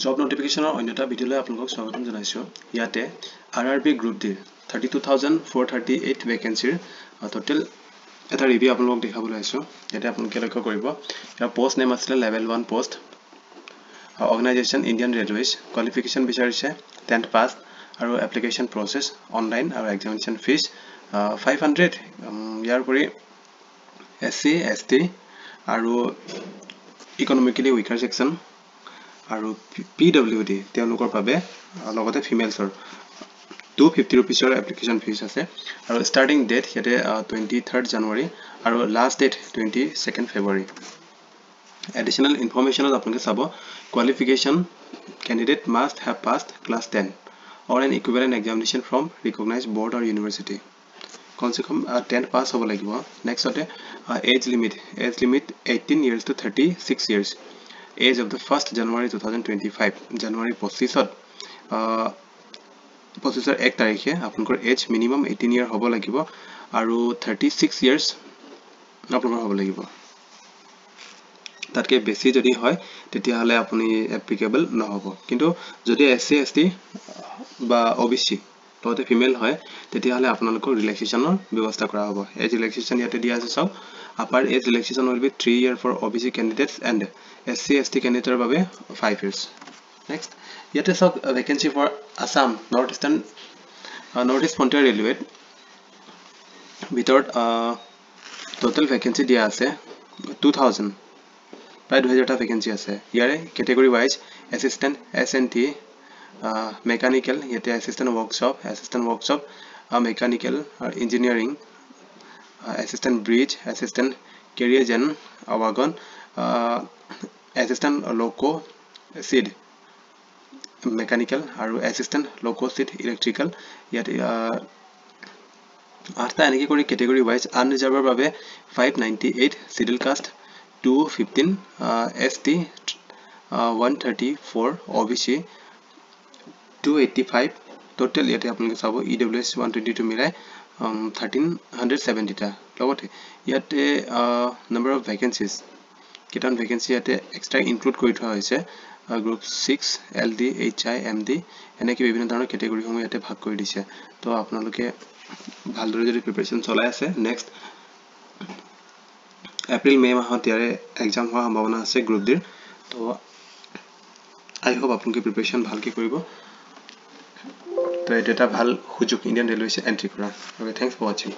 Job notification অন্যটা ভিডিঅ'লৈ আপোনালোকক স্বাগতম জনাইছো ইয়াতে RRB গ্ৰুপ ডি 32438 ভ্যাকেন্সিৰ টোটাল এটা ৰিভিউ আপোনালোকক দেখাবলৈ আইছো ইয়াতে আপোনালোকে লক্ষ্য কৰিব ইয়াৰ পোষ্ট নেম আছিল level 1 post organisation Indian Railways qualification বিচাৰিছে 10th পাছ আৰু এপ্লিকেশ্যন প্ৰসেছ অনলাইন আৰু এক্সামিনেশ্যন ফিজ 500 ইয়াৰ কৰি SC ST আৰু ইকনমিক্যালি উইকাৰ সেকশন আৰু PWD তেওঁলোকৰ বাবে লগতে ফিমেলছৰ 250 रुपीसৰ এপ্লিকেশ্যন ফিজ আছে আৰু ষ্টাৰ্টিং ডেট হেতে 23rd জানুৱাৰী আৰু লাষ্ট ডেট 22nd ফেব্ৰুৱাৰী এডিশনাল ইনফৰমেশনত আপোনালোকে চাব qualification candidate must have passed class 10 or an equivalent examination from recognized board or university কমসে কম 10 পাস হ'ব লাগিব নেক্সট হতে as limit 18 years to 36 years age of the 1st January 2025 January 25ত 25ৰ 1 তাৰিখে আপোনালোকৰ as minimum 18 ইয়াৰ হ'ব লাগিব আৰু 36 ইয়াৰ্স আপোনালোকৰ হ'ব লাগিব তাতকে বেছি যদি হয় তেতিয়া হলে আপুনি এপ্লিকেবল নহব কিন্তু যদি SC ST বা OBC লগতে ফিমেল হয় তেতিয়া হলে আপোনালোকৰ ৰিলেক্সেশনৰ ব্যৱস্থা কৰা হ'ব এজ ৰিলেক্সেশন ইয়াতে দিয়া আছে সব upper age relaxation will be 3 years for OBC candidates and SC ST candidates বাবে 5 years next yet is a vacancy for Assam Northeast Frontier Railway without total vacancy dia ase 2000 প্ৰায় 2000 টা ভ্যাকেন্সি আছে ইয়াৰে category wise assistant SNT mechanical ইয়াতে assistant workshop mechanical আর engineering assistant bridge assistant carrier gen wagon assistant loco seed mechanical aru assistant loco seed electrical yet after eniki kori category wise unreserved babe 598 schedule caste 215 ST 134 OBC 285 total yet apnaloke sabo EWS 122 milai 1370 টা লগতে ইয়াতে number of vacancies কিটান vacancy ইয়াতে extra include কৰি থোৱা হৈছে group 6 LD HI MD এনেকৈ বিভিন্ন ধৰণৰ ক্যাটাগৰি সমূহ ইয়াতে ভাগ কৰি দিছে তো আপোনালোকে ভালদৰে যদি প্ৰিপাৰেচন চলাই আছে নেক্সট এপ্ৰিল মে মাহত ইয়াৰে এক্সাম হোৱাৰ সম্ভাৱনা আছে গ্ৰুপ ডিৰ তো আই হোপ আপোনালোকে প্ৰিপাৰেচন ভালকৈ কৰিব তো এটা ভাল সুযোগ ইণ্ডিয়ান ৰেলৱেছে এন্ট্ৰি কৰা okay thanks for watching